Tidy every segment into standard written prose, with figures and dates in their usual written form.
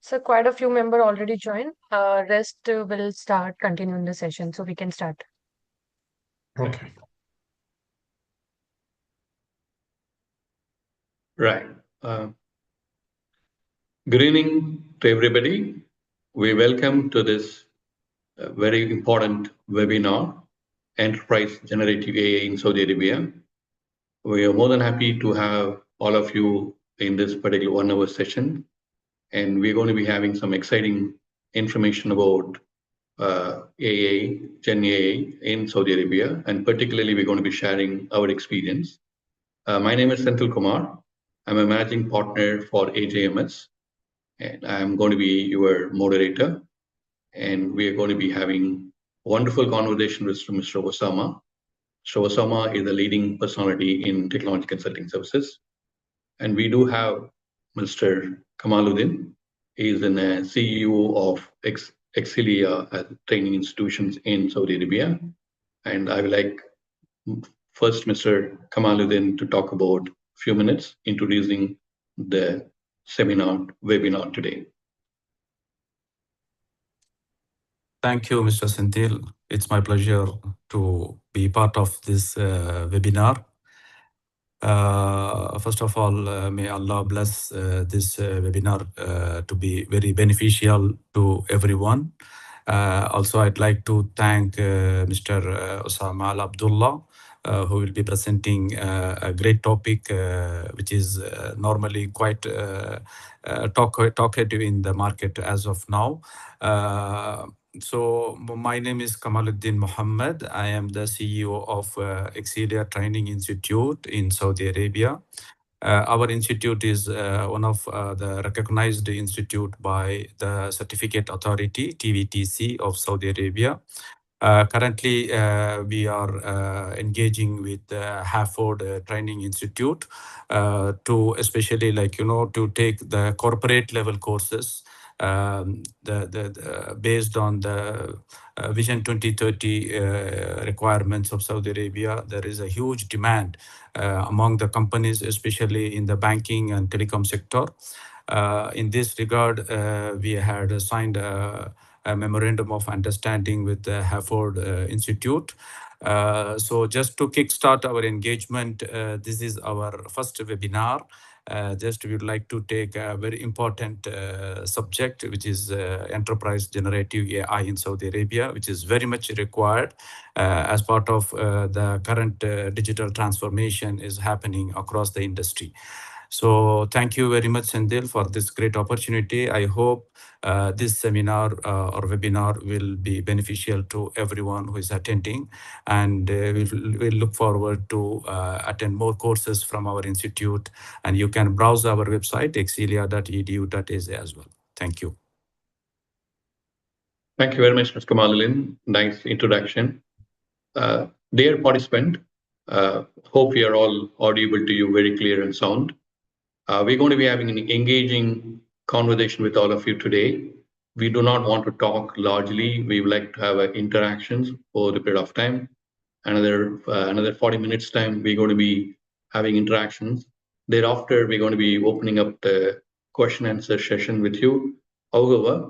So quite a few members already joined. Rest will start continuing the session, so we can start. Okay. Right. Good evening to everybody. We welcome to this very important webinar, Enterprise Generative AI in Saudi Arabia. We are more than happy to have all of you in this particular 1 hour session. And we're going to be having some exciting information about AA, Gen AI in Saudi Arabia. And particularly, we're going to be sharing our experience. My name is Senthil Kumar. I'm a managing partner for AJMS, and I'm going to be your moderator. And we are going to be having a wonderful conversation with Mr. Osama. Mr. Osama is a leading personality in technology consulting services. And we do have Mr. Kamaluddin. He is a CEO of Exilia training institutions in Saudi Arabia. And I would like first Mr. Kamaluddin to talk about a few minutes introducing the webinar today. Thank you, Mr. Senthil. It's my pleasure to be part of this webinar. First of all, may Allah bless this webinar to be very beneficial to everyone. Also, I'd like to thank Mr. Osama Al Abdullah, who will be presenting a great topic, which is normally quite talkative in the market as of now. So my name is Kamaluddin Mohammed. I am the CEO of Exilia Training Institute in Saudi Arabia. Our institute is one of the recognized institute by the Certificate Authority, TVTC, of Saudi Arabia. Currently, we are engaging with Harvard Training Institute to especially to take the corporate level courses based on the Vision 2030 requirements of Saudi Arabia. There is a huge demand among the companies, especially in the banking and telecom sector. In this regard, we had signed a memorandum of understanding with the Harvard Institute. So just to kickstart our engagement, this is our first webinar. Just we would like to take a very important subject, which is enterprise generative AI in Saudi Arabia, which is very much required as part of the current digital transformation is happening across the industry. So thank you very much, Senthil, for this great opportunity. I hope this seminar or webinar will be beneficial to everyone who is attending, and we'll look forward to attend more courses from our institute. And you can browse our website, exilia.edu.az as well. Thank you. Thank you very much, Mr. Kamaluddin. Nice introduction. Dear participant, hope we are all audible to you very clear and sound. We're going to be having an engaging conversation with all of you today. We do not want to talk largely. We would like to have interactions over the period of time. Another 40 minutes time, we're going to be having interactions. Thereafter, we're going to be opening up the question answer session with you. However,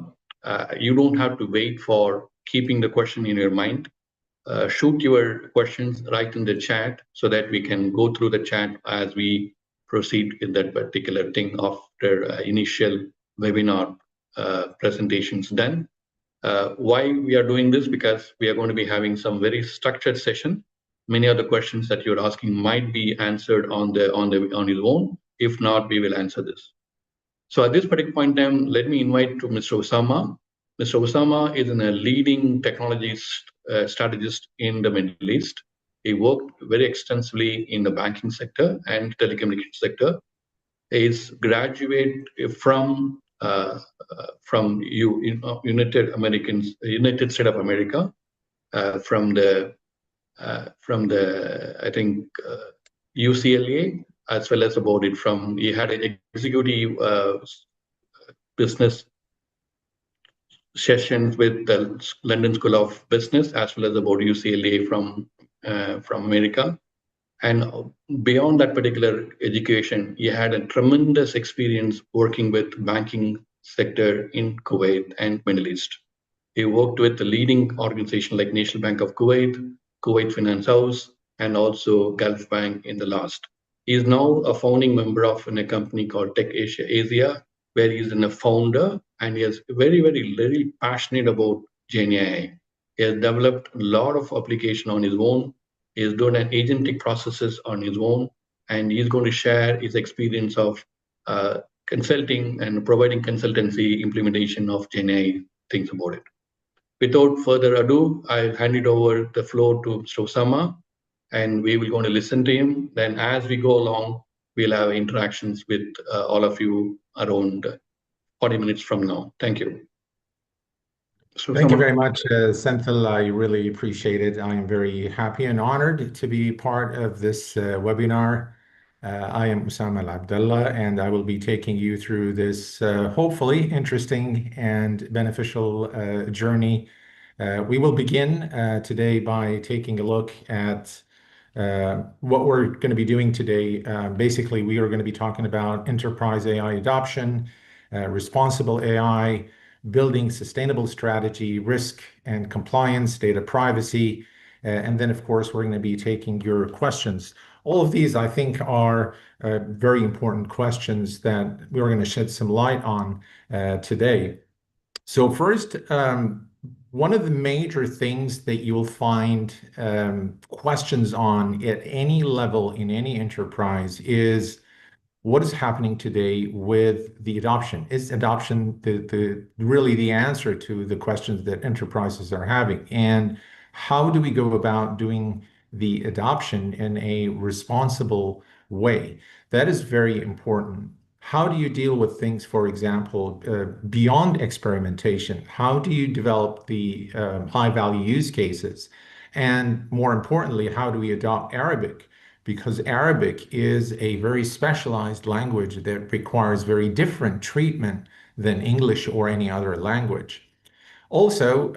you don't have to wait for keeping the question in your mind. Shoot your questions right in the chat so that we can go through the chat as we proceed with that particular thing after initial webinar presentations done. Why we are doing this? Because we are going to be having some very structured session. Many of the questions that you're asking might be answered on your own. If not, we will answer this. So at this particular point in time, let me invite to Mr. Osama. Mr. Osama is a leading technology strategist in the Middle East. He worked very extensively in the banking sector and telecommunications sector. He is graduate from United States of America, from the I think UCLA, as well as about it from he had an executive business sessions with the London School of Business, as well as about UCLA from America. And beyond that particular education, he had a tremendous experience working with banking sector in Kuwait and Middle East. He worked with the leading organizations like National Bank of Kuwait, Kuwait Finance House, and also Gulf Bank in the last. He is now a founding member of a company called Tech Asia, where he is a founder and he is very passionate about Gen AI. He has developed a lot of application on his own. He has done an agentic processes on his own, and he's going to share his experience of consulting and providing consultancy implementation of Gen AI things about it. Without further ado, I'll hand it over the floor to Mr. Osama, and we will going to listen to him. Then as we go along, we'll have interactions with all of you around 40 minutes from now. Thank you. Mr. Thank you Osama. very much, Senthil. I really appreciate it. I am very happy and honored to be part of this webinar. I am Osama Al Abdullah, and I will be taking you through this hopefully interesting and beneficial journey. We will begin today by taking a look at what we're going to be doing today. Basically, we are going to be talking about enterprise AI adoption, responsible AI, building sustainable strategy, risk and compliance, data privacy, and then, of course, we're going to be taking your questions. All of these, I think, are very important questions that we're going to shed some light on today. So first, one of the major things that you will find questions on at any level in any enterprise is what is happening today with the adoption? Is adoption really the answer to the questions that enterprises are having? And how do we go about doing the adoption in a responsible way? That is very important. How do you deal with things, for example, beyond experimentation? How do you develop the high-value use cases? And more importantly, how do we adopt Arabic? Because Arabic is a very specialized language that requires very different treatment than English or any other language. Also,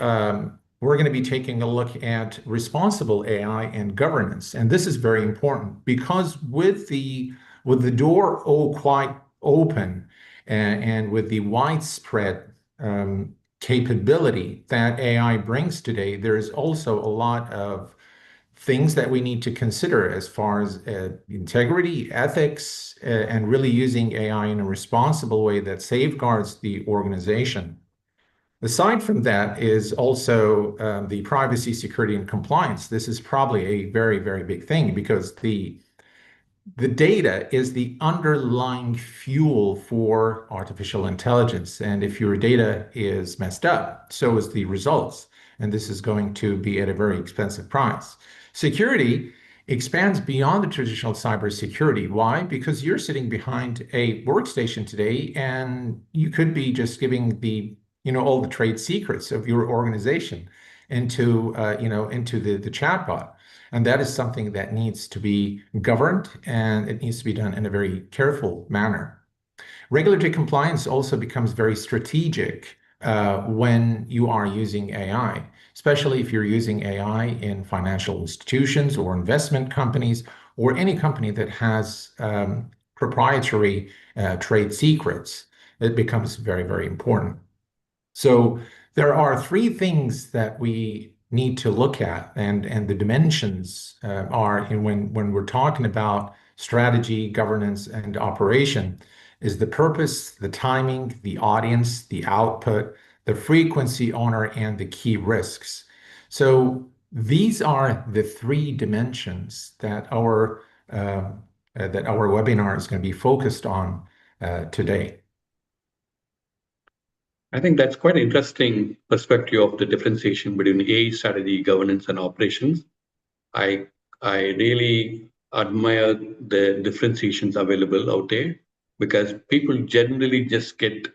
we're going to be taking a look at responsible AI and governance, and this is very important because with the door quite open and with the widespread capability that AI brings today, there is also a lot of things that we need to consider as far as integrity, ethics, and really using AI in a responsible way that safeguards the organization. Aside from that is also the privacy, security, and compliance. This is probably a very big thing because the data is the underlying fuel for artificial intelligence. And if your data is messed up, so is the results. And this is going to be at a very expensive price. Security expands beyond the traditional cybersecurity. Why? Because you're sitting behind a workstation today and you could be just giving all the trade secrets of your organization into the chatbot. And that is something that needs to be governed and it needs to be done in a very careful manner. Regulatory compliance also becomes very strategic when you are using AI, especially if you're using AI in financial institutions or investment companies or any company that has proprietary trade secrets. It becomes very important. So there are three things that we need to look at, and the dimensions are when we're talking about strategy, governance, and operation is the purpose, the timing, the audience, the output, the frequency owner, and the key risks. So these are the three dimensions that our webinar is going to be focused on today. I think that's quite an interesting perspective of the differentiation between AI strategy, governance, and operations. I really admire the differentiations available out there because people generally just get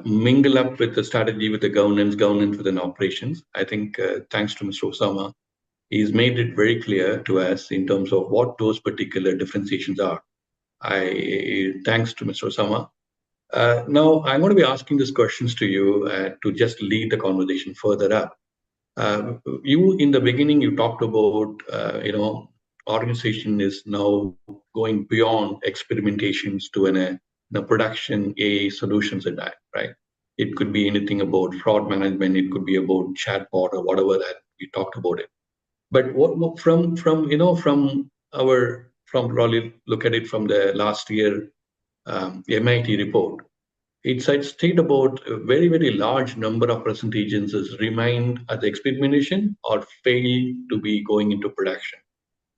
mingle up with the strategy, with the governance with an operations. I think thanks to Mr. Osama, he's made it very clear to us in terms of what those particular differentiations are. Thanks to Mr. Osama. Now, I'm going to be asking these questions to you to just lead the conversation further up. You, in the beginning, you talked about, organization is now going beyond experimentations to production AI solutions in that, right? It could be anything about fraud management. It could be about chatbot or whatever that we talked about it. But from probably look at it from the last year MIT report, it's state about a very large number of present agencies remained at the experimentation or failed to be going into production.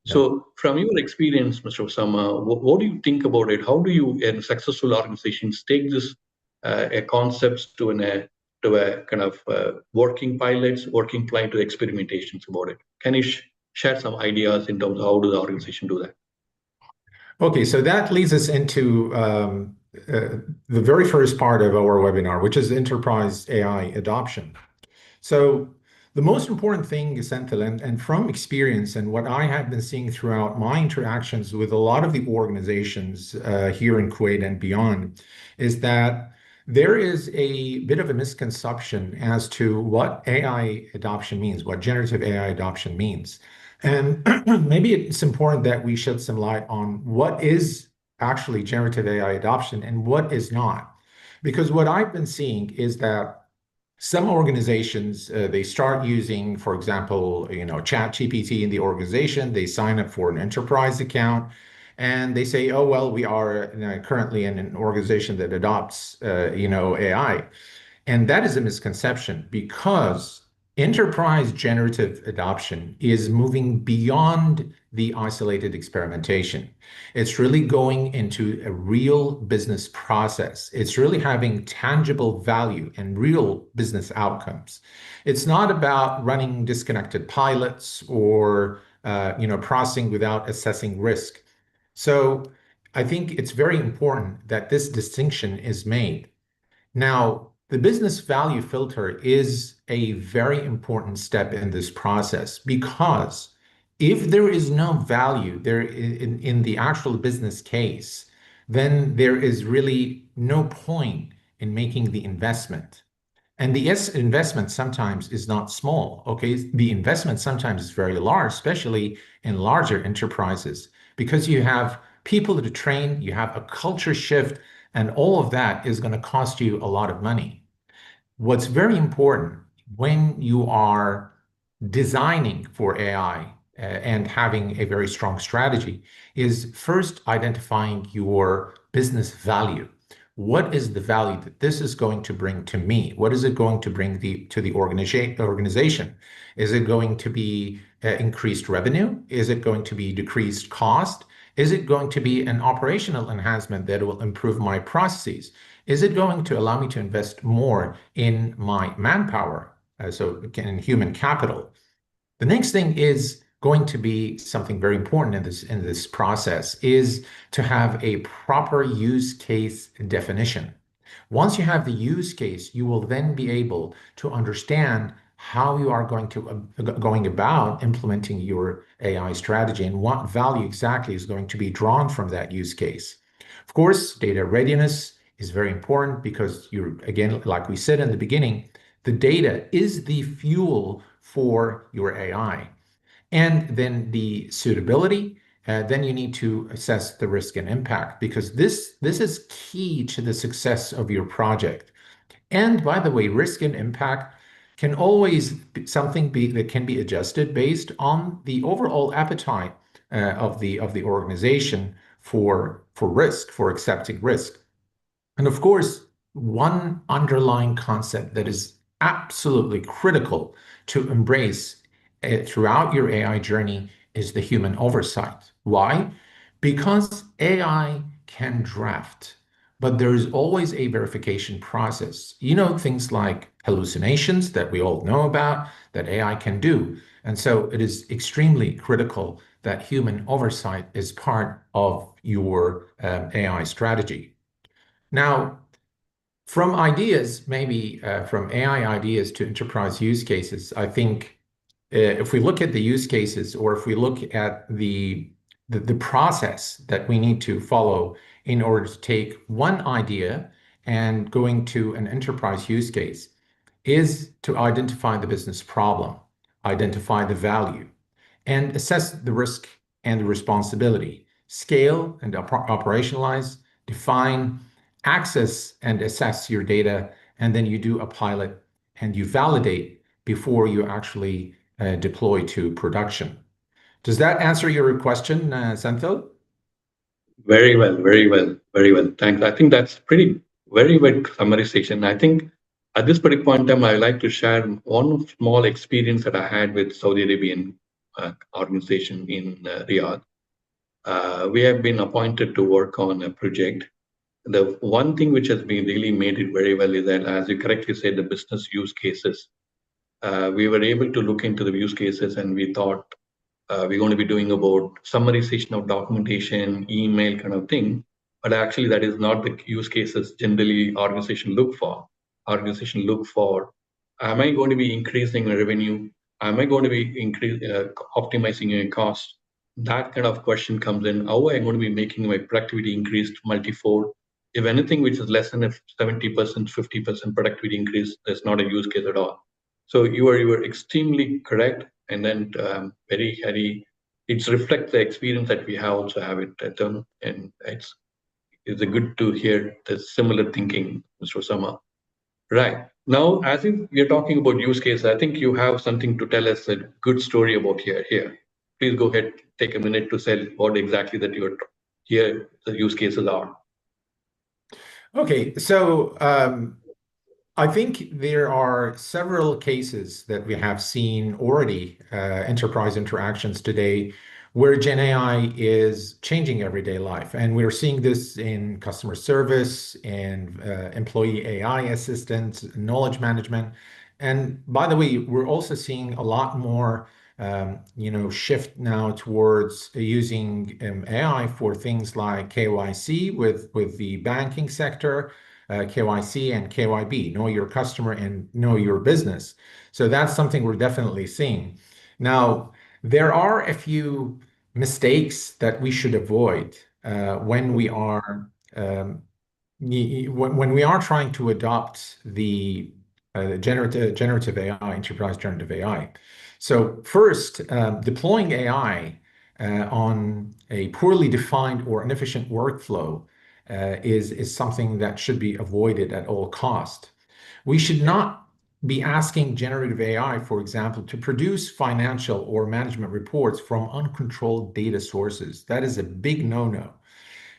Yeah. So, from your experience, Mr. Osama, what do you think about it? How do you, in successful organizations, take this a concepts to a kind of working pilots, working plan to experimentations about it? Can you share some ideas in terms of how do the organization do that? Okay, so that leads us into the very first part of our webinar, which is enterprise AI adoption. So the most important thing, Senthil, and from experience and what I have been seeing throughout my interactions with a lot of the organizations here in Kuwait and beyond, is that there is a bit of a misconception as to what AI adoption means, what generative AI adoption means. And maybe it's important that we shed some light on what is actually generative AI adoption and what is not. Because what I've been seeing is that some organizations they start using, for example, chat gpt in the organization. They sign up for an enterprise account and they say, oh well, we are currently in an organization that adopts AI. And that is a misconception because enterprise generative adoption is moving beyond the isolated experimentation. It's really going into a real business process. It's really having tangible value and real business outcomes. It's not about running disconnected pilots or processing without assessing risk. So I think it's very important that this distinction is made. Now, the business value filter is a very important step in this process because if there is no value there in the actual business case, then there is really no point in making the investment. And the investment sometimes is not small, okay? The investment sometimes is very large, especially in larger enterprises, because you have people to train, you have a culture shift, and all of that is going to cost you a lot of money. What's very important when you are designing for AI and having a very strong strategy is first identifying your business value. What is the value that this is going to bring to me? What is it going to bring to the organization? Is it going to be increased revenue? Is it going to be decreased cost? Is it going to be an operational enhancement that will improve my processes? Is it going to allow me to invest more in my manpower, so in human capital? The next thing is going to be something very important in this process is to have a proper use case definition. Once you have the use case, you will then be able to understand how you are going about implementing your AI strategy and what value exactly is going to be drawn from that use case. Of course, data readiness is very important because again, like we said in the beginning, the data is the fuel for your AI. And then the suitability, then you need to assess the risk and impact because this is key to the success of your project. And by the way, risk and impact can always be something that can be adjusted based on the overall appetite of the organization for risk, for accepting risk. And of course, one underlying concept that is absolutely critical to embrace throughout your AI journey is the human oversight. Why? Because AI can draft, but there is always a verification process. Things like hallucinations that we all know about that AI can do. And so it is extremely critical that human oversight is part of your AI strategy. Now, from ideas, maybe from AI ideas to enterprise use cases, I think if we look at the use cases or if we look at the process that we need to follow in order to take one idea and going to an enterprise use case is to identify the business problem, identify the value, and assess the risk and the responsibility, scale and operationalize, define, access and assess your data, and then you do a pilot and you validate before you actually deploy to production. Does that answer your question, Senthil? Very well, very well, very well. Thanks. I think that's pretty very well summarization. I think at this particular point in time, I like to share one small experience that I had with Saudi Arabian organization in Riyadh. We have been appointed to work on a project. The one thing which has been really made it very well is that, as you correctly said, the business use cases. We were able to look into the use cases, and we thought we're going to be doing about summarization of documentation, email kind of thing. But actually, that is not the use cases generally organization look for. Organization look for, am I going to be increasing my revenue? Am I going to be optimizing my cost? That kind of question comes in. How am I going to be making my productivity increased multifold? If anything which is less than a 70%, 50% productivity increase, that's not a use case at all. So you were extremely correct, and then very it's reflect the experience that we have also have it at them, and it's a good to hear the similar thinking, Mr. Osama. Right now, as if we're talking about use case, I think you have something to tell us, a good story about here. Please go ahead, take a minute to tell what exactly that you're here the use cases are. Okay, so I think there are several cases that we have seen already, enterprise interactions today, where Gen AI is changing everyday life. And we're seeing this in customer service, in employee AI assistance, knowledge management. And by the way, we're also seeing a lot more shift now towards using AI for things like KYC with the banking sector, KYC and KYB, know your customer and know your business. So that's something we're definitely seeing. Now, there are a few mistakes that we should avoid when we are when we are trying to adopt the generative AI, enterprise generative AI. So first, deploying AI on a poorly defined or inefficient workflow is something that should be avoided at all cost. We should not be asking generative AI, for example, to produce financial or management reports from uncontrolled data sources. That is a big no-no.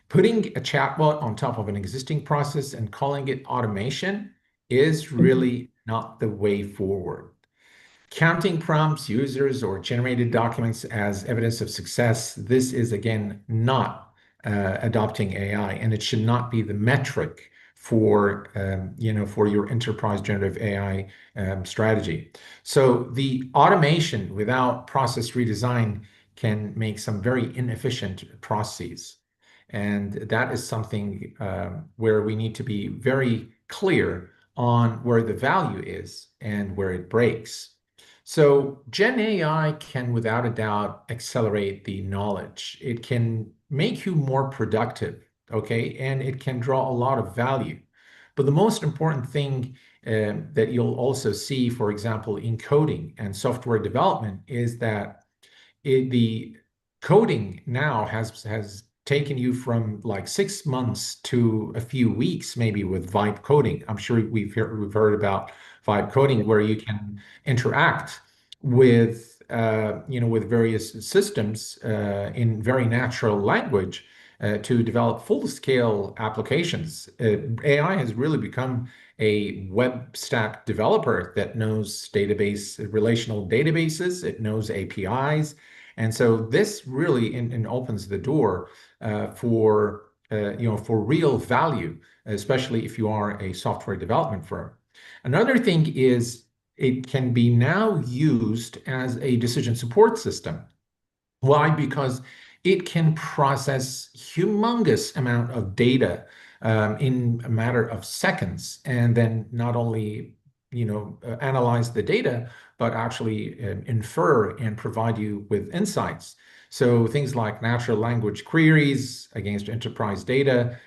Putting a chatbot on top of an existing process and calling it automation is really not the way forward. Counting prompts, users, or generated documents as evidence of success, this is again not adopting AI, and it should not be the metric for for your enterprise generative AI strategy. So the automation without process redesign can make some very inefficient processes. And that is something where we need to be very clear on where the value is and where it breaks. So Gen AI can, without a doubt, accelerate the knowledge. It can make you more productive, okay? And it can draw a lot of value. But the most important thing that you'll also see, for example, in coding and software development, is that the coding now has taken you from like 6 months to a few weeks, maybe with vibe coding. I'm sure we've heard about vibe coding, where you can interact with with various systems in very natural language to develop full-scale applications. AI has really become a web stack developer that knows relational databases, it knows APIs. And so this really opens the door for for real value, especially if you are a software development firm. Another thing is it can be now used as a decision support system. Why? Because it can process humongous amount of data in a matter of seconds, and then not only analyze the data, but actually infer and provide you with insights. So things like natural language queries against enterprise data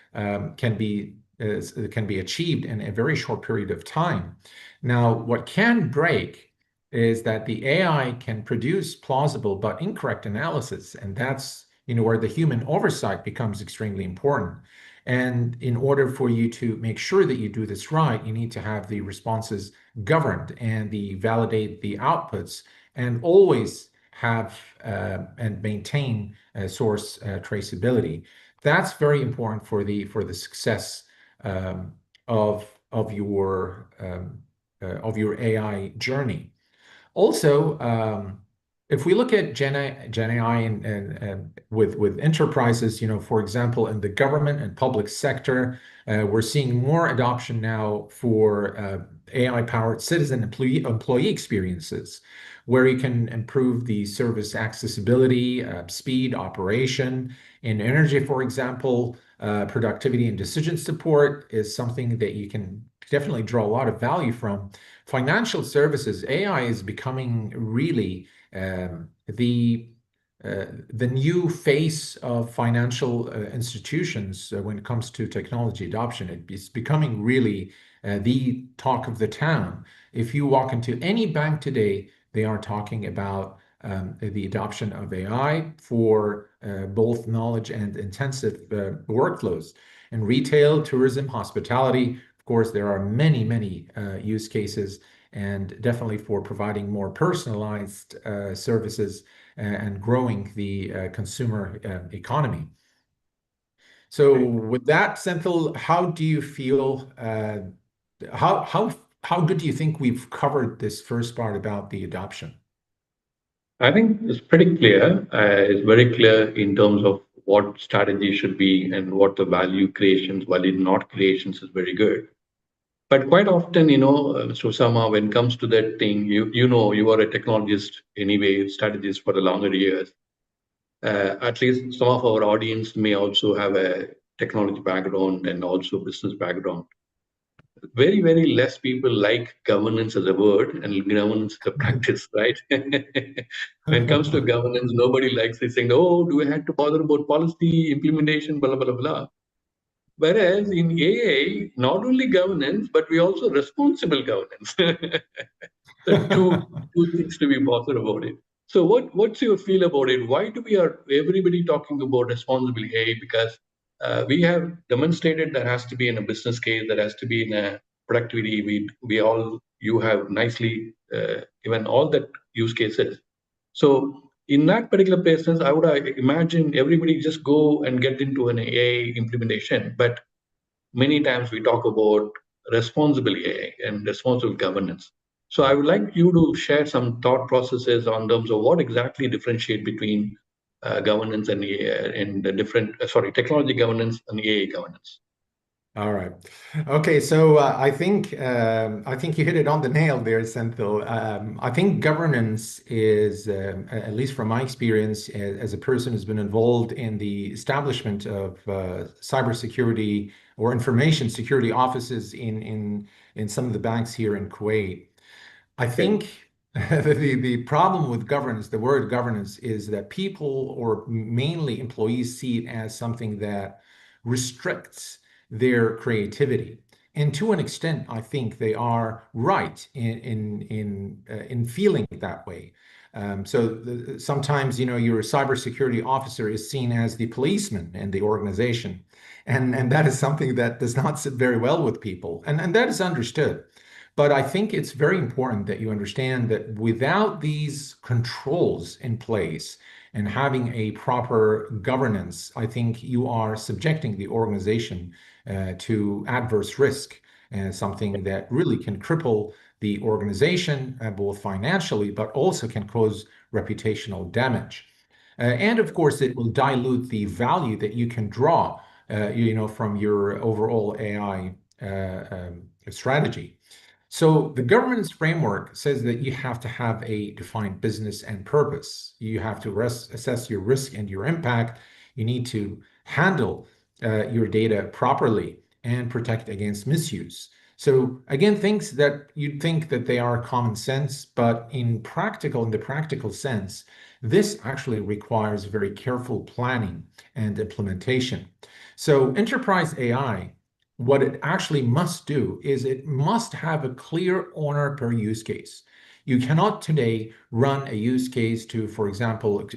can be achieved in a very short period of time. Now, what can break is that the AI can produce plausible but incorrect analysis, and that's where the human oversight becomes extremely important. And in order for you to make sure that you do this right, you need to have the responses governed and validate the outputs and always have and maintain source traceability. That's very important for the success um, of your AI journey. Also, if we look at Gen AI and with enterprises, for example, in the government and public sector, we're seeing more adoption now for AI-powered citizen employee experiences, where you can improve the service accessibility, speed, operation. In energy, for example, productivity and decision support is something that you can definitely draw a lot of value from. Financial services, AI is becoming really the new face of financial institutions when it comes to technology adoption. It's becoming really the talk of the town. If you walk into any bank today, they are talking about the adoption of AI for both knowledge and intensive workflows. In retail, tourism, hospitality, of course, there are many, many use cases, and definitely for providing more personalized services and growing the consumer economy. So with that, Senthil, how do you feel? How good do you think we've covered this first part about the adoption? I think it's pretty clear. It's very clear in terms of what strategy should be and what the value creations, value not creations is very good. But quite often, Mr. Osama, when it comes to that thing, you are a technologist anyway, strategist for the longer years. At least some of our audience may also have a technology background and also business background. Very, very less people like governance as a word and governance as a practice, right? When it comes to governance, nobody likes it saying, oh, do we have to bother about policy implementation, blah, blah, blah. Whereas in AI, not only governance, but we also responsible governance. The two things to be bothered about it. So what's your feel about it? Why do we are everybody talking about responsible AI? Because we have demonstrated there has to be in a business case, there has to be in a productivity. You have nicely given all that use cases. So in that particular business, I would imagine everybody just go and get into an AI implementation. But many times we talk about responsible AI and responsible governance. So I would like you to share some thought processes on terms of what exactly differentiate between governance and AI and the different, technology governance and AI governance. All right. Okay. So I think you hit it on the nail there, Senthil. I think governance is, at least from my experience as a person who's been involved in the establishment of cybersecurity or information security offices in some of the banks here in Kuwait. I Okay. think the problem with governance, the word governance, is that people or mainly employees see it as something that restricts their creativity. And to an extent, I think they are right in feeling that way. Sometimes, your cybersecurity officer is seen as the policeman in the organization, and that is something that does not sit very well with people, and that is understood. But I think it's very important that you understand that without these controls in place and having a proper governance, I think you are subjecting the organization to adverse risk, and something that really can cripple the organization both financially, but also can cause reputational damage. And of course, it will dilute the value that you can draw, from your overall AI strategy. So the governance framework says that you have to have a defined business and purpose. You have to assess your risk and your impact. You need to handle your data properly and protect against misuse. So again, things that you'd think that they are common sense, but in the practical sense, this actually requires very careful planning and implementation. So enterprise AI, what it actually must do is it must have a clear owner per use case. You cannot today run a use case to, for example,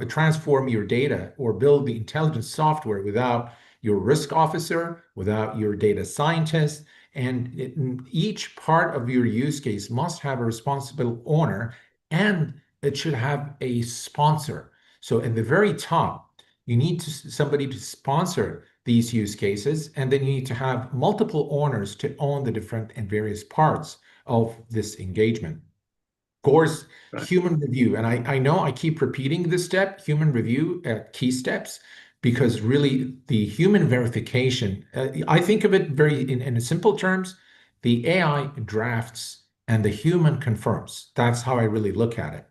transform your data or build the intelligence software without your risk officer, without your data scientist. And each part of your use case must have a responsible owner, and it should have a sponsor. So at the very top, you need somebody to sponsor these use cases, and then you need to have multiple owners to own the different and various parts of this engagement. Of course, Right. human review. And I know I keep repeating this step, human review at key steps, because really the human verification, I think of it very in simple terms, the AI drafts and the human confirms. That's how I really look at it.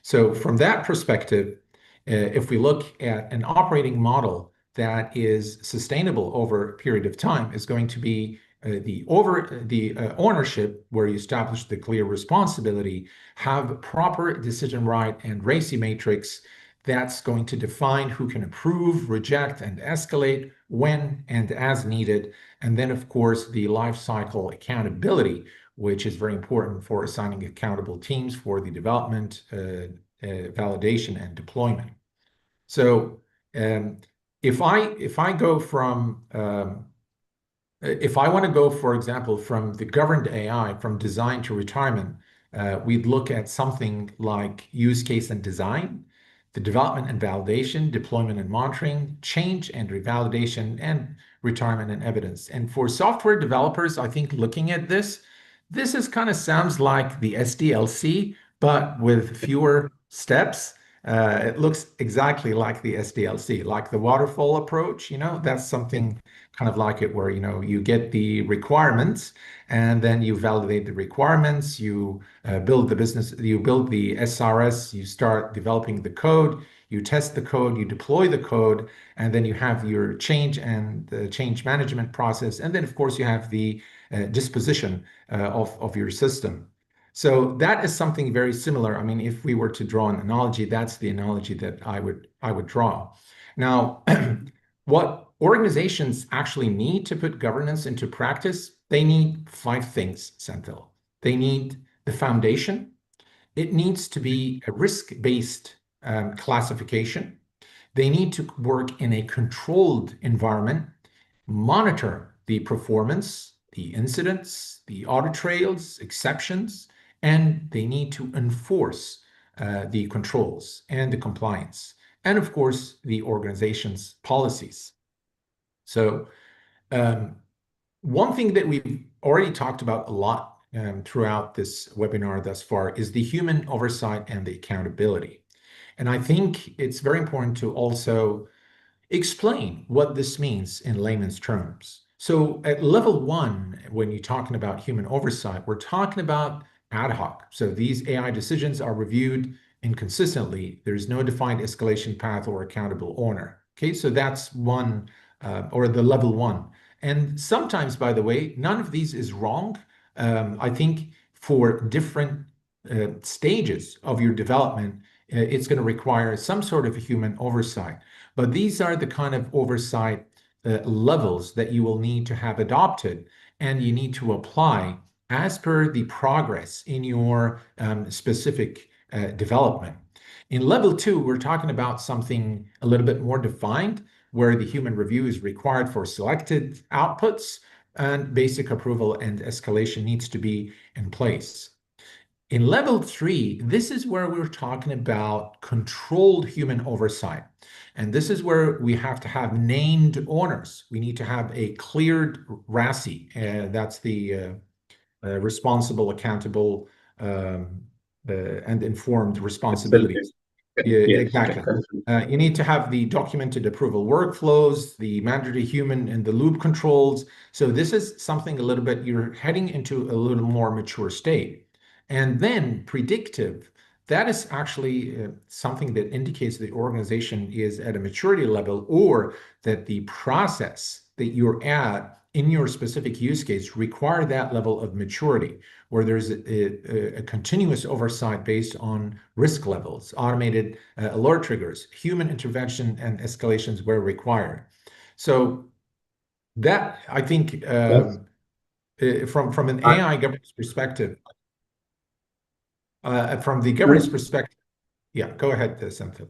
So from that perspective, if we look at an operating model that is sustainable over a period of time, is going to be the ownership, where you establish the clear responsibility, have proper decision right and RACI matrix that's going to define who can approve, reject, and escalate when and as needed. And then, of course, the life cycle accountability, which is very important for assigning accountable teams for the development, validation, and deployment. So if I go from if I want to go, for example, from the governed AI, from design to retirement, we'd look at something like use case and design, the development and validation, deployment and monitoring, change and revalidation, and retirement and evidence. And for software developers, I think looking at this is kind of sounds like the SDLC, but with fewer steps. It looks exactly like the SDLC, like the waterfall approach. That's something kind of like it, where you get the requirements, and then you validate the requirements, you build the business, you build the SRS, you start developing the code, you test the code, you deploy the code, and then you have your change and the change management process, and then of course you have the disposition of your system. So that is something very similar. I mean, if we were to draw an analogy, that's the analogy that I would draw. Now, what organizations actually need to put governance into practice, they need five things, Senthil. They need the foundation. It needs to be a risk-based classification. They need to work in a controlled environment, monitor the performance, the incidents, the audit trails, exceptions, and they need to enforce the controls and the compliance, and of course, the organization's policies. So, one thing that we've already talked about a lot throughout this webinar thus far is the human oversight and the accountability. And I think it's very important to also explain what this means in layman's terms. So at level one, when you're talking about human oversight, we're talking about ad hoc. So these AI decisions are reviewed inconsistently. There's no defined escalation path or accountable owner. Okay, so that's one, or the level one. And sometimes, by the way, none of these is wrong. I think for different stages of your development, it's going to require some sort of human oversight. But these are the kind of oversight levels that you will need to have adopted, and you need to apply as per the progress in your specific development. In level two, we're talking about something a little bit more defined, where the human review is required for selected outputs, and basic approval and escalation needs to be in place. In level three, this is where we're talking about controlled human oversight. And this is where we have to have named owners. We need to have a cleared RACI. That's the responsible, accountable, and informed responsibilities. Yeah, Yes. exactly. You need to have the documented approval workflows, the mandatory human in the loop controls. So this is something a little bit, you're heading into a little more mature state. And then predictive, that is actually something that indicates the organization is at a maturity level, or that the process that you're at in your specific use case require that level of maturity, where there's a continuous oversight based on risk levels, automated alert triggers, human intervention, and escalations where required. So that, I think, from an AI governance perspective, from the governance perspective, yeah, go ahead, Senthil.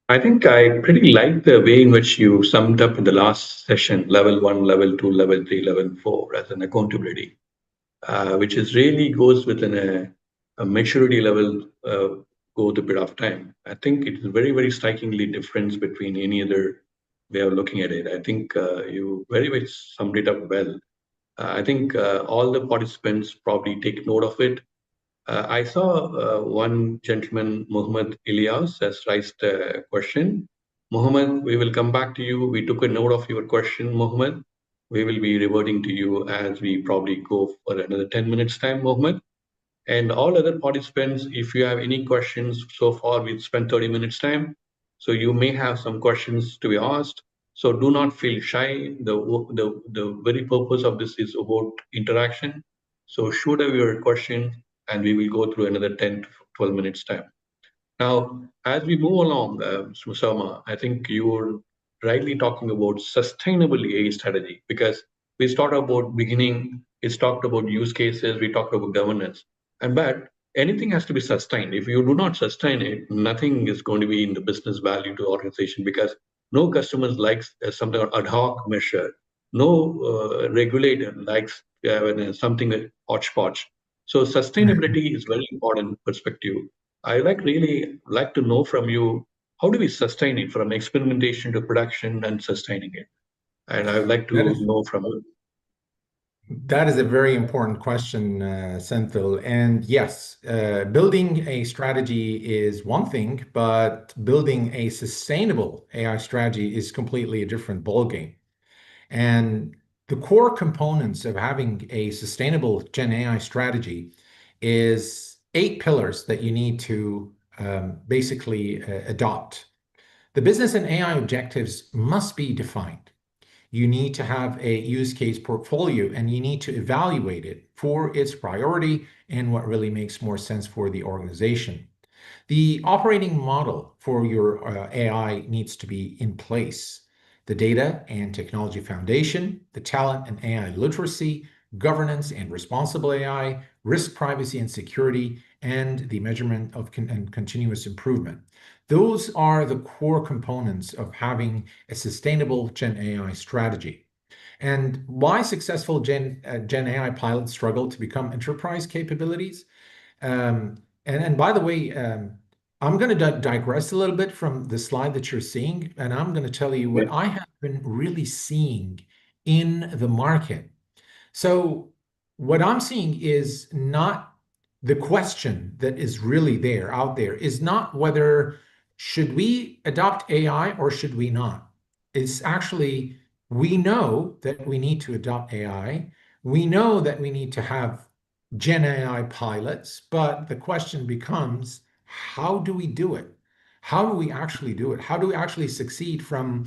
I think I pretty like the way in which you summed up in the last session, level one, level two, level three, level four, as an accountability, which is really goes within a maturity level, go the bit of time. I think it is very, very strikingly different between any other way of looking at it. I think you very much summed it up well. I think all the participants probably take note of it. I saw one gentleman, Muhammad Ilyas, has raised a question. Muhammad, we will come back to you. We took a note of your question, Muhammad. We will be reverting to you as we probably go for another 10 minutes time, Muhammad. And all other participants, if you have any questions, so far we've spent 30 minutes time. So you may have some questions to be asked. So do not feel shy. The very purpose of this is about interaction. So shoot out your question and we will go through another 10 to 12 minutes time. Now, as we move along, Musama, I think you were rightly talking about sustainable AI strategy because we started about beginning, it's talked about use cases, we talked about governance, and but anything has to be sustained. If you do not sustain it, nothing is going to be in the business value to organization because no customers likes something ad hoc measure, no regulator likes something hodgepodge. So sustainability is very important perspective. I really like to know from you, how do we sustain it from experimentation to production and sustaining it? And I would like That to is know from you. that is a very important question, Senthil. And yes, building a strategy is one thing, but building a sustainable AI strategy is completely a different ballgame. And the core components of having a sustainable Gen AI strategy is 8 pillars that you need to basically adopt. The business and AI objectives must be defined. You need to have a use case portfolio and you need to evaluate it for its priority and what really makes more sense for the organization. The operating model for your AI needs to be in place. The data and technology foundation, the talent and AI literacy, governance and responsible AI, risk, privacy, and security, and the measurement of and continuous improvement. Those are the core components of having a sustainable Gen AI strategy. And why successful Gen AI pilots struggle to become enterprise capabilities? And by the way, I'm going to digress a little bit from the slide that you're seeing, and I'm going to tell you Yeah. what I have been really seeing in the market. So what I'm seeing is not the question that is really there out there is not whether should we adopt AI or should we not. It's actually we know that we need to adopt AI. We know that we need to have Gen AI pilots, but the question becomes, how do we do it? How do we actually do it? How do we actually succeed from,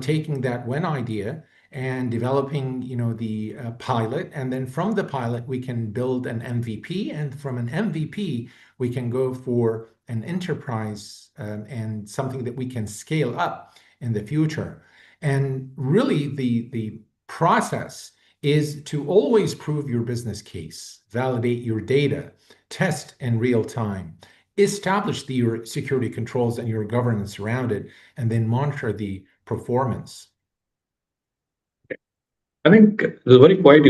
taking that one idea and developing, the pilot, and then from the pilot we can build an MVP, and from an MVP we can go for an enterprise and something that we can scale up in the future. And really, the process is to always prove your business case, validate your data, test in real time, establish your security controls and your governance around it, and then monitor the performance. I think it's very quite.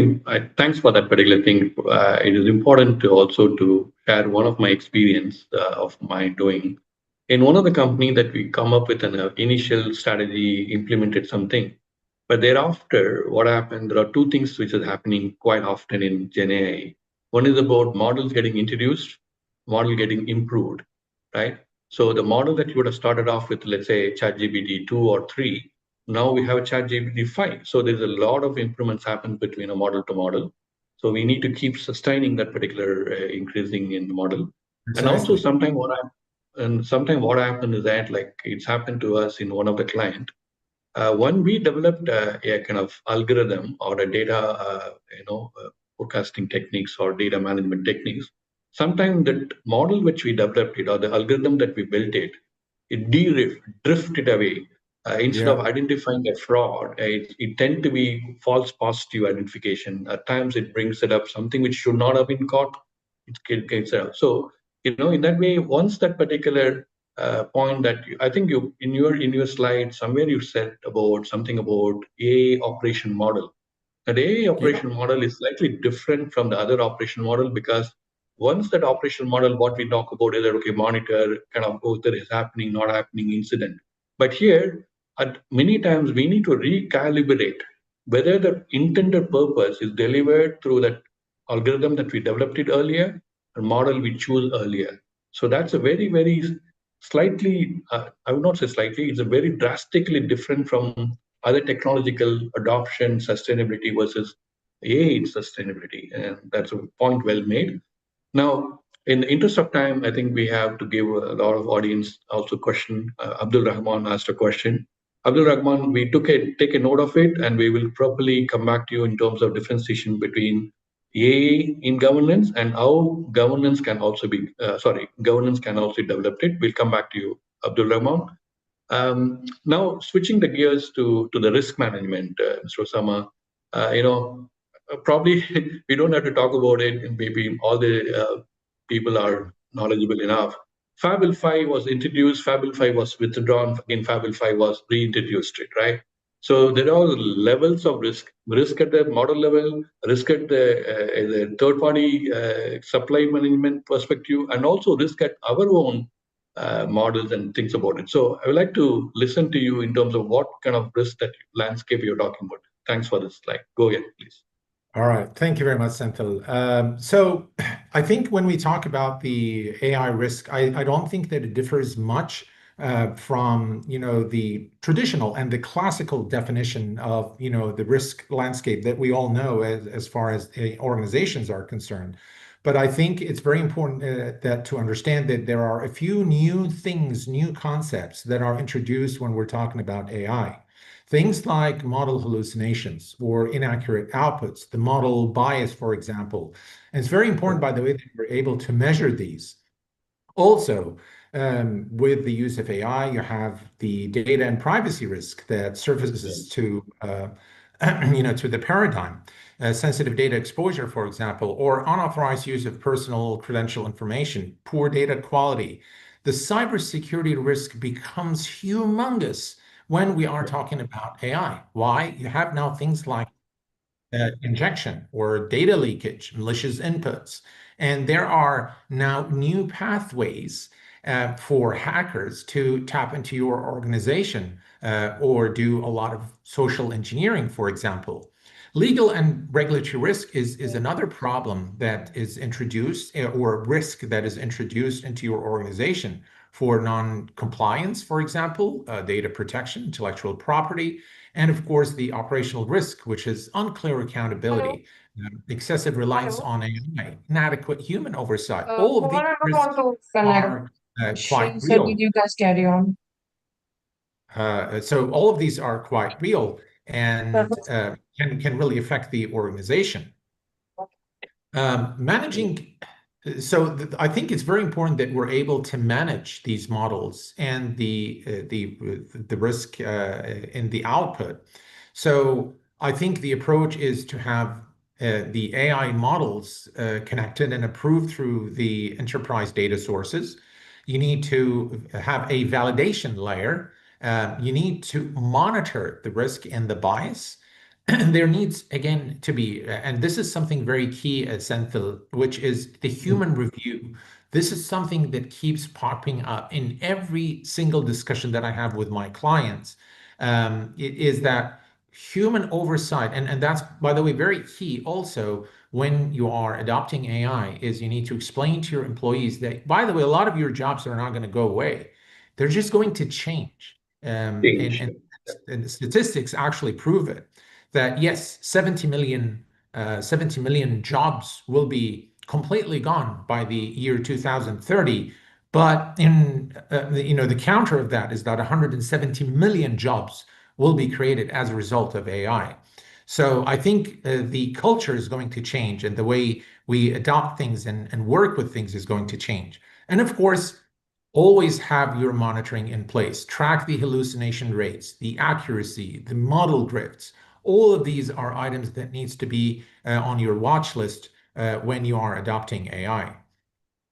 Thanks for that particular thing. It is important to also to share one of my experience of my doing in one of the company that we come up with an initial strategy, implemented something, but thereafter, what happened? There are two things which is happening quite often in Gen AI. One is about models getting introduced, model getting improved, right? So the model that you would have started off with, let's say ChatGPT 2 or 3, now we have a ChatGPT 5. So there's a lot of improvements happen between a model to model. So we need to keep sustaining that particular increasing in the model. And also Precisely. sometimes what happened is that like it's happened to us in one of the client when we developed a kind of algorithm or a data, forecasting techniques or data management techniques, sometimes that model which we developed it or the algorithm that we built it drifted away. Instead of Yeah. identifying a fraud, it tend to be false positive identification. At times, it brings it up something which should not have been caught. It gets it out. So, in that way, once that particular point that I think you in your slide somewhere you said about something about a operation model. That AI Yeah. operation model is slightly different from the other operation model because once that operation model, what we talk about is that, okay, monitor kind of whether it's happening, not happening incident. But here, at many times, we need to recalibrate whether the intended purpose is delivered through that algorithm that we developed it earlier or model we choose earlier. So that's a very, very slightly, I would not say slightly, it's a very drastically different from other technological adoption, sustainability versus AI sustainability. And that's a point well made. Now, in the interest of time, I think we have to give a lot of audience also question. Abdul Rahman asked a question. Abdul Rahman, we take a note of it, and we will properly come back to you in terms of differentiation between AI in governance and how governance can also be, governance can also be developed. We'll come back to you, Abdul Rahman. Now, switching the gears to the risk management, Mr. Osama, probably we don't have to talk about it, and maybe all the people are knowledgeable enough. Fabel 5 was introduced, Fabel 5 was withdrawn, again, Fabel 5 was reintroduced, right? So there are levels of risk at the model level, risk at the third-party supply management perspective, and also risk at our own models and things about it. So I would like to listen to you in terms of what kind of risk that landscape you're talking about. Thanks for this slide. Go ahead, please. All right. Thank you very much, Senthil. So I think when we talk about the AI risk, I don't think that it differs much from, the traditional and the classical definition of, the risk landscape that we all know as far as organizations are concerned. But I think it's very important that to understand that there are a few new things, new concepts that are introduced when we're talking about AI. Things like model hallucinations or inaccurate outputs, the model bias, for example. And it's very important, by the way, that we're able to measure these. Also, with the use of AI, you have the data and privacy risk that surfaces to, to the paradigm. Sensitive data exposure, for example, or unauthorized use of personal credential information, poor data quality. The cybersecurity risk becomes humongous when we are talking about AI. Why? You have now things like injection or data leakage, malicious inputs. And there are now new pathways for hackers to tap into your organization or do a lot of social engineering, for example. Legal and regulatory risk is another problem that is introduced or risk that is introduced into your organization for non-compliance, for example, data protection, intellectual property, and of course, the operational risk, which is unclear accountability, excessive reliance Hello. on AI, inadequate human oversight. Uh, All of these Paul, I don't risks want to connect. are She quite said that real. you guys carry on. So all of these are quite real and Uh-huh. can really affect the organization. Managing, I think it's very important that we're able to manage these models and the risk in the output. So I think the approach is to have the AI models connected and approved through the enterprise data sources. You need to have a validation layer. You need to monitor the risk and the bias. There needs again to be, and this is something very key at Senthil, which is the human review. This is something that keeps popping up in every single discussion that I have with my clients. It is that human oversight, and that's, by the way, very key also when you are adopting AI, is you need to explain to your employees that, by the way, a lot of your jobs are not going to go away. They're just going to change. Change. And the statistics actually prove it that yes, 70 million jobs will be completely gone by the year 2030. But the counter of that is that 170 million jobs will be created as a result of AI. So I think the culture is going to change and the way we adopt things and work with things is going to change. And of course, always have your monitoring in place. Track the hallucination rates, the accuracy, the model drifts. All of these are items that needs to be on your watch list when you are adopting AI.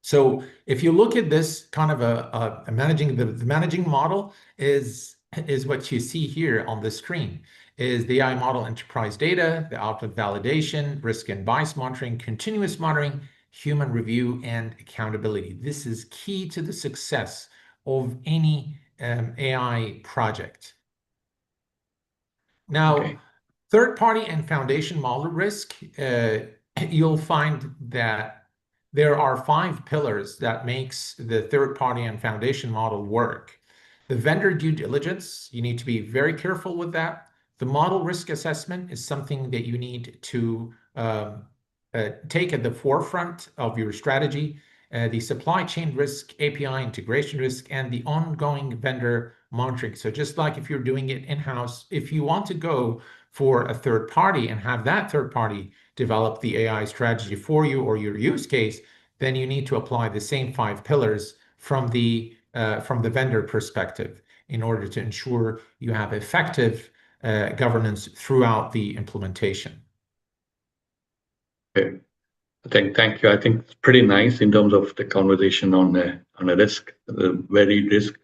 So if you look at this kind of a managing the managing model is what you see here on the screen is the AI model enterprise data, the output validation, risk and bias monitoring, continuous monitoring, human review, and accountability. This is key to the success of any AI project. Now, Okay. third-party and foundation model risk, you'll find that there are 5 pillars that makes the third-party and foundation model work. The vendor due diligence, you need to be very careful with that. The model risk assessment is something that you need to take at the forefront of your strategy. The supply chain risk, API integration risk, and the ongoing vendor monitoring. So just like if you're doing it in-house, if you want to go for a third party and have that third party develop the AI strategy for you or your use case, then you need to apply the same 5 pillars from the vendor perspective in order to ensure you have effective governance throughout the implementation. Okay. Thank you. I think it's pretty nice in terms of the conversation on a risk, the varied risk.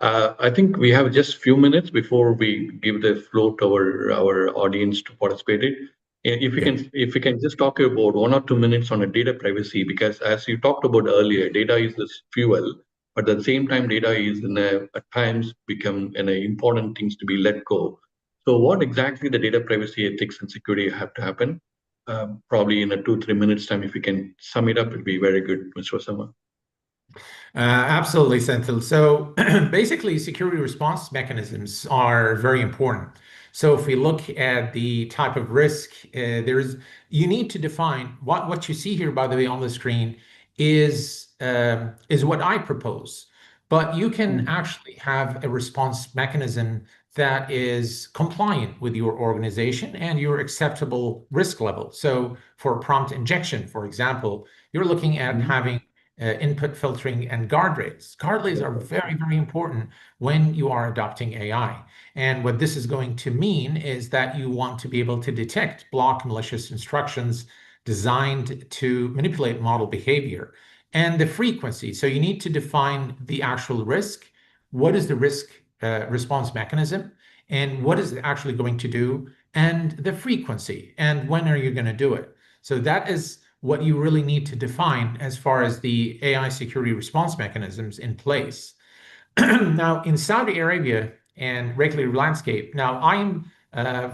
I think we have just a few minutes before we give the floor to our audience to participate. If we can just talk about 1 or 2 minutes on a data privacy, because as you talked about earlier, data is this fuel, but at the same time, data is at times become an important things to be let go. So what exactly the data privacy ethics and security have to happen? Probably in a 2-3 minutes time, if we can sum it up, it'd be very good, Mr. Osama. Absolutely, Senthil. So basically, security response mechanisms are very important. So if we look at the type of risk, you need to define what you see here, by the way, on the screen is what I propose. But you can actually have a response mechanism that is compliant with your organization and your acceptable risk level. So for prompt injection, for example, you're looking at having input filtering and guardrails. Guardrails are very, very important when you are adopting AI. And what this is going to mean is that you want to be able to detect block malicious instructions designed to manipulate model behavior and the frequency. So you need to define the actual risk. What is the risk response mechanism? And what is it actually going to do? And the frequency. And when are you going to do it? So that is what you really need to define as far as the AI security response mechanisms in place. Now, in Saudi Arabia and regulatory landscape, now I'm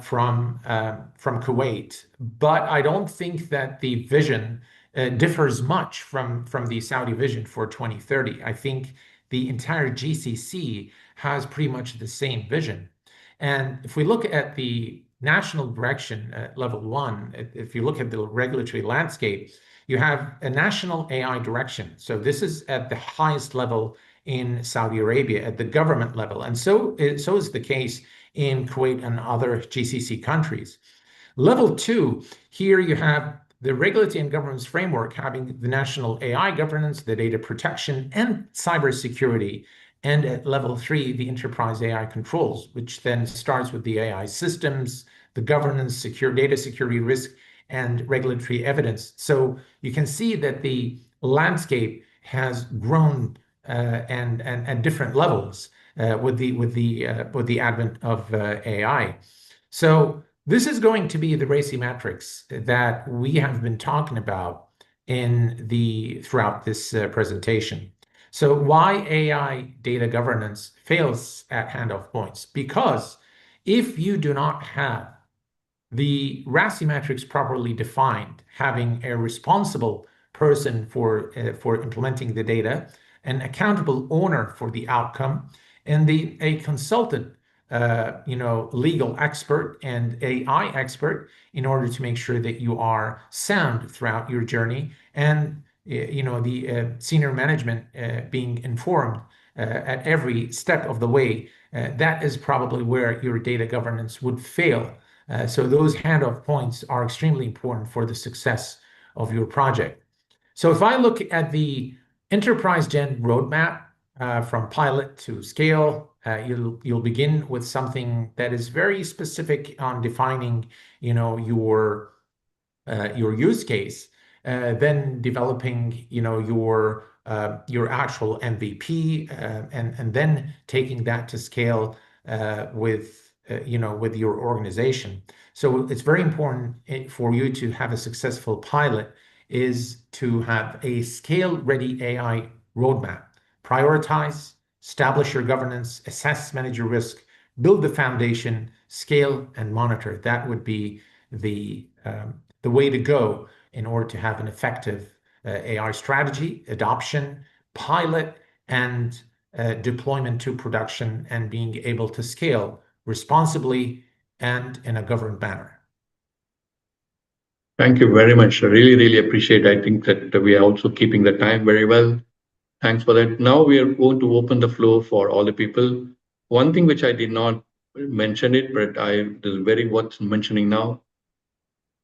from Kuwait, but I don't think that the vision differs much from the Saudi vision for 2030. I think the entire GCC has pretty much the same vision. And if we look at the national direction at level 1, if you look at the regulatory landscape, you have a national AI direction. So this is at the highest level in Saudi Arabia, at the government level. And so is the case in Kuwait and other GCC countries. Level 2, here you have the regulatory and governance framework having the national AI governance, the data protection, and cybersecurity. And at level 3, the enterprise AI controls, which then starts with the AI systems, the governance, secure data security risk, and regulatory evidence. So you can see that the landscape has grown and at different levels with the advent of AI. So this is going to be the RACI matrix that we have been talking about throughout this presentation. So why AI data governance fails at handoff points? Because if you do not have the RACI matrix properly defined, having a responsible person for implementing the data, an accountable owner for the outcome, and a consultant, legal expert and AI expert in order to make sure that you are sound throughout your journey, and the senior management being informed at every step of the way. That is probably where your data governance would fail. So those handoff points are extremely important for the success of your project. So if I look at the Enterprise Gen roadmap from pilot to scale, you'll begin with something that is very specific on defining, your use case. then developing, your actual MVP, and then taking that to scale with your organization. So it's very important for you to have a successful pilot is to have a scale-ready AI roadmap. Prioritize, establish your governance, assess, manage your risk, build the foundation, scale, and monitor. That would be the way to go in order to have an effective AI strategy, adoption, pilot, and deployment to production, and being able to scale responsibly and in a governed manner. Thank you very much. I really, really appreciate. I think that we are also keeping the time very well. Thanks for that. Now we are going to open the floor for all the people. One thing which I did not mention it, but it is very worth mentioning now.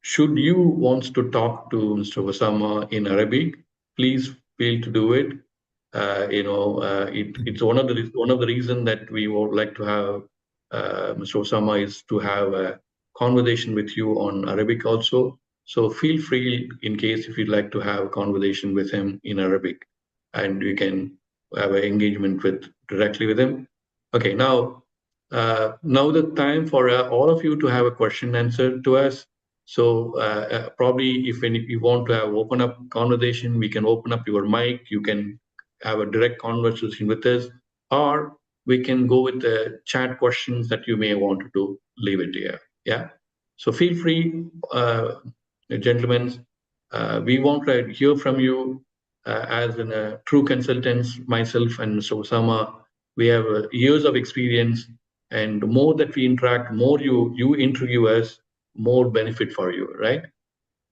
Should you wants to talk to Mr. Osama in Arabic, please feel to do it. It's one of the reason that we would like to have Mr. Osama is to have a conversation with you on Arabic also. So feel free in case if you'd like to have a conversation with him in Arabic, and you can have an engagement directly with him. Okay, now the time for all of you to have a question answered to us. So probably if you want to have open up conversation, we can open up your mic. You can have a direct conversation with us, or we can go with the chat questions that you may want to do. Leave it here. Yeah. So feel free, gentlemen. We want to hear from you as a true consultants, myself and Mr. Osama. We have years of experience, and the more that we interact, more you interview us, more benefit for you, right?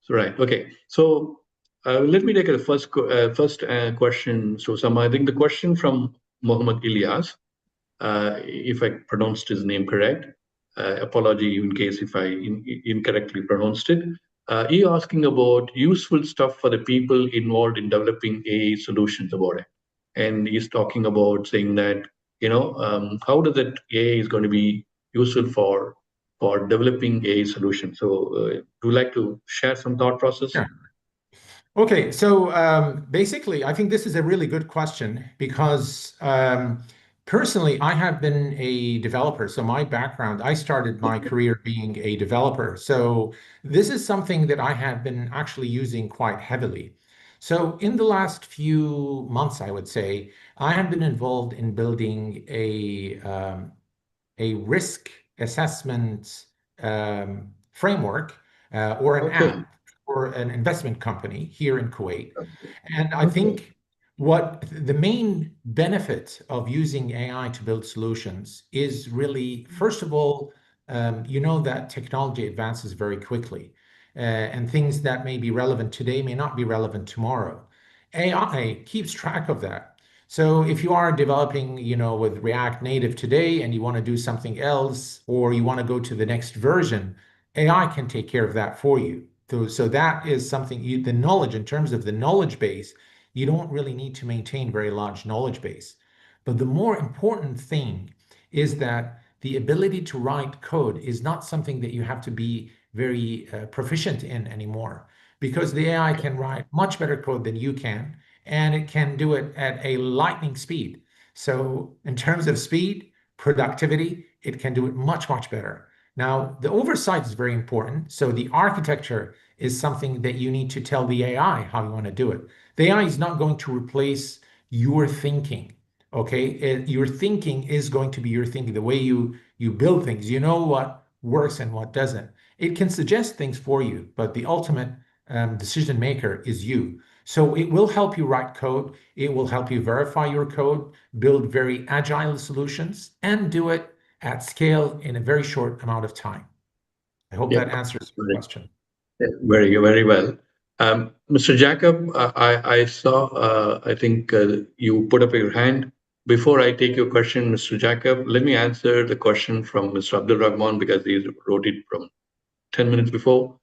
So right, okay. So let me take the first question. So Osama, I think the question from Mohammed Ilyas, if I pronounced his name correct. Apology in case if I incorrectly pronounced it. He asking about useful stuff for the people involved in developing AI solutions about it, and he's talking about saying that how does that AI is going to be useful for developing AI solutions. So, would you like to share some thought process? Yeah. Okay, so basically, I think this is a really good question because personally, I have been a developer. So my background, I started my career being a developer. So this is something that I have been actually using quite heavily. So in the last few months, I would say, I have been involved in building a risk assessment framework or an Okay. app for an investment company here in Kuwait. And I Okay. think what the main benefit of using AI to build solutions is really, first of all, you know that technology advances very quickly, and things that may be relevant today may not be relevant tomorrow. AI keeps track of that. So if you are developing, with React Native today and you want to do something else, or you want to go to the next version, AI can take care of that for you. So that is something the knowledge, in terms of the knowledge base, you don't really need to maintain very large knowledge base. But the more important thing is that the ability to write code is not something that you have to be very proficient in anymore, because the AI can write much better code than you can, and it can do it at a lightning speed. So in terms of speed, productivity, it can do it much, much better. Now, the oversight is very important. So the architecture is something that you need to tell the AI how you want to do it. The AI is not going to replace your thinking. Okay, your thinking is going to be your thinking, the way you build things. You know what works and what doesn't. It can suggest things for you, but the ultimate decision maker is you. So it will help you write code. It will help you verify your code, build very agile solutions, and do it at scale in a very short amount of time. I hope Yeah. that answers your question. Very, very well. Mr. Jacob, I saw, I think you put up your hand. Before I take your question, Mr. Jacob, let me answer the question from Mr. Abdul Rahman because he wrote it from 10 minutes before.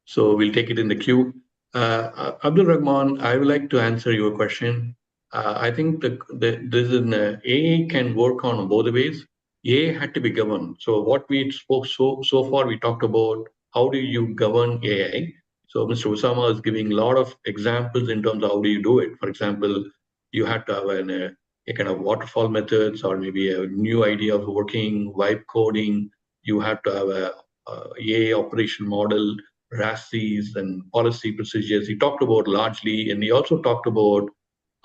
So we'll take it in the queue. Abdul Rahman, I would like to answer your question. I think there's an AA can work on both ways. AA had to be governed. So what we spoke so far, we talked about how do you govern AI. So Mr. Osama is giving a lot of examples in terms of how do you do it. For example, you had to have a kind of waterfall methods, or maybe a new idea of working, vibe coding. You have to have a operation model, RASIs, and policy procedures. He talked about largely, and he also talked about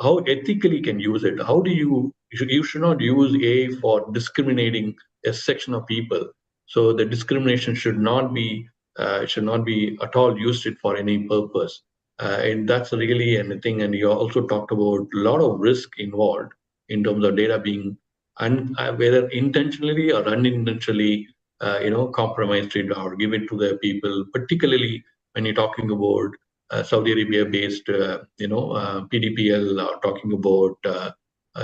how ethically can use it. How do you should not use AI for discriminating a section of people. So the discrimination should not be at all used it for any purpose. And that's really anything. And you also talked about a lot of risk involved in terms of data being whether intentionally or unintentionally, compromised it or give it to the people, particularly when you're talking about Saudi Arabia-based, PDPL, talking about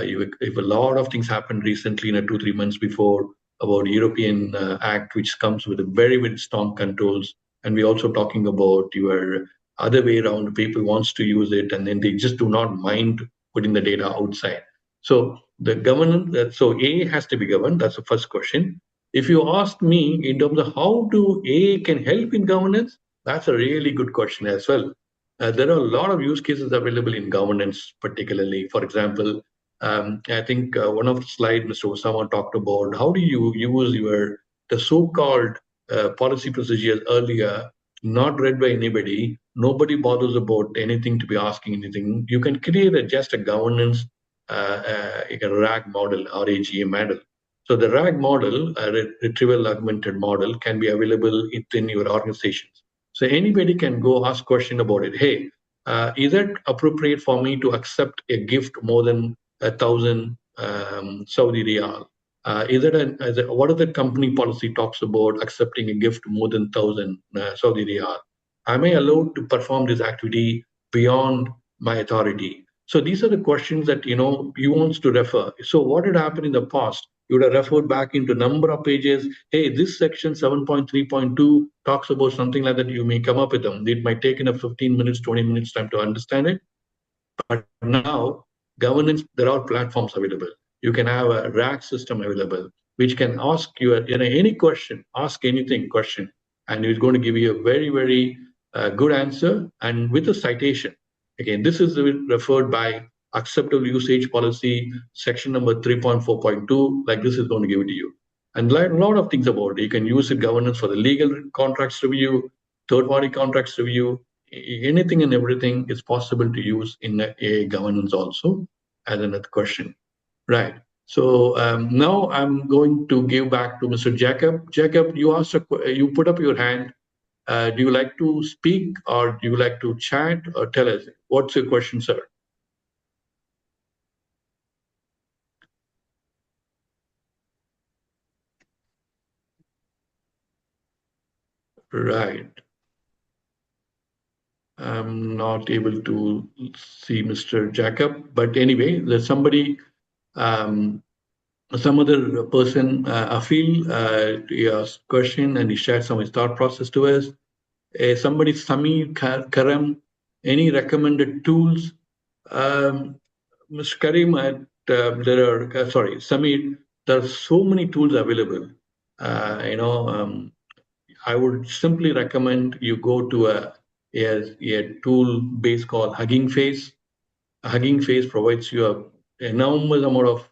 if a lot of things happened recently, 2-3 months before, about European Act, which comes with a very, very strong controls. And we're also talking about your other way around. People wants to use it, and then they just do not mind putting the data outside. So the governance, so A has to be governed. That's the first question. If you ask me in terms of how do A can help in governance, that's a really good question as well. There are a lot of use cases available in governance, particularly. For example, I think one of the slides Mr. Osama talked about, how do you use the so-called policy procedures earlier, not read by anybody, nobody bothers about anything to be asking anything. You can create just a governance, like a RAG model, RAGA model. So the RAG model, a retrieval augmented model, can be available within your organizations. So anybody can go ask question about it. Hey, is it appropriate for me to accept a gift more than 1,000 Saudi riyal? What are the company policy talks about accepting a gift more than 1,000 Saudi riyal? Am I allowed to perform this activity beyond my authority? So these are the questions that you wants to refer. So what had happened in the past? You would have referred back into number of pages. Hey, this section 7.3.2 talks about something like that. You may come up with them. It might take in a 15 minutes, 20 minutes time to understand it. But now, governance, there are platforms available. You can have a rack system available, which can ask you any question, ask anything question, and it's going to give you a very, very good answer and with a citation. Again, this is referred by acceptable usage policy, section number 3.4.2, like this is going to give it to you. And a lot of things about it. You can use it governance for the legal contracts review, third-party contracts review, anything and everything is possible to use in a governance also as another question. Right. So now I'm going to give back to Mr. Jacob. Jacob, you put up your hand. Do you like to speak or do you like to chat or tell us? What's your question, sir? Right. I'm not able to see Mr. Jacob, but anyway, there's somebody, some other person, Afil, he asked question and he shared some of his thought process to us. Somebody, Samir Karam, any recommended tools? Mr. Karim, Samir, there are so many tools available. I would simply recommend you go to a tool base called Hugging Face. Hugging Face provides you a enormous amount of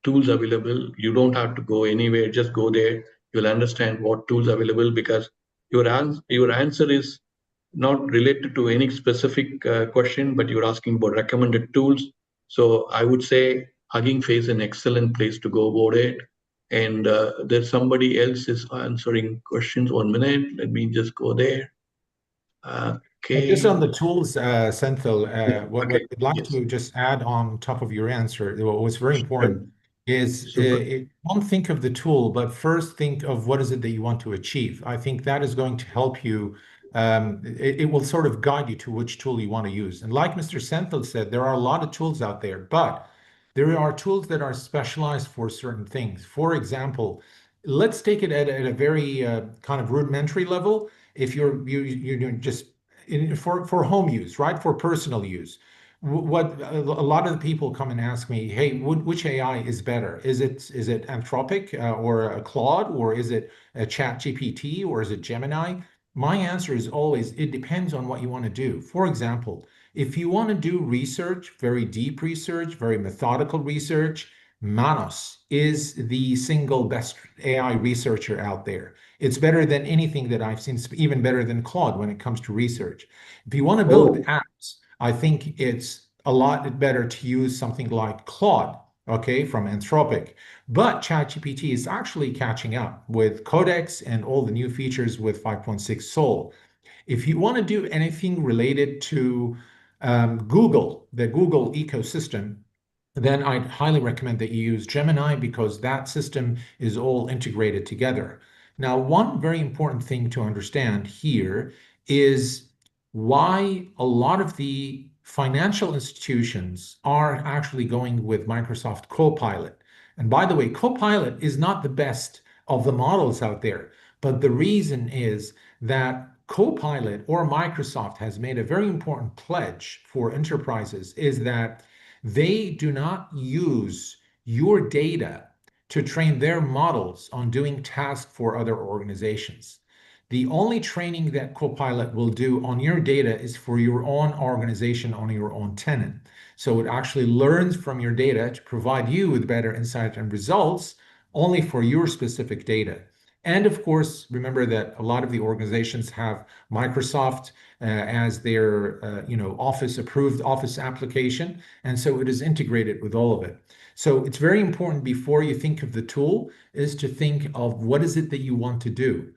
tools available. You don't have to go anywhere, just go there. You'll understand what tools available because your answer is not related to any specific question, but you're asking about recommended tools. So I would say Hugging Face is an excellent place to go about it. And there's somebody else is answering questions. 1 minute. Let me just go there. Just Okay. on the tools, Senthil, what Okay. I'd like Yes. to just add on top of your answer, what was very important is Super. don't think of the tool, but first think of what is it that you want to achieve. I think that is going to help you. It will sort of guide you to which tool you want to use. And like Mr. Senthil said, there are a lot of tools out there, but there are tools that are specialized for certain things. For example, let's take it at a very kind of rudimentary level. If you're just for home use, right? For personal use. What a lot of the people come and ask me, hey, which AI is better? Is it Anthropic or a Claude, or is it a Chat GPT, or is it Gemini? my answer is always it depends on what you want to do. For example, if you want to do research, very deep research, very methodical research, Manos is the single best AI researcher out there. It's better than anything that I've seen, even better than Claude when it comes to research. If you want to build Oh, apps, I think it's a lot better to use something like Claude, okay, from Anthropic. But ChatGPT is actually catching up with Codex and all the new features with 5.6 Soul. If you want to do anything related to Google, the Google ecosystem, then I'd highly recommend that you use Gemini because that system is all integrated together. Now, one very important thing to understand here is why a lot of the financial institutions are actually going with Microsoft Copilot. And by the way, Copilot is not the best of the models out there, but the reason is that Copilot or Microsoft has made a very important pledge for enterprises is that they do not use your data to train their models on doing tasks for other organizations. The only training that Copilot will do on your data is for your own organization on your own tenant. So it actually learns from your data to provide you with better insight and results only for your specific data. And of course, remember that a lot of the organizations have Microsoft as their Office approved Office application, and so it is integrated with all of it. So it's very important before you think of the tool is to think of what is it that you want to do.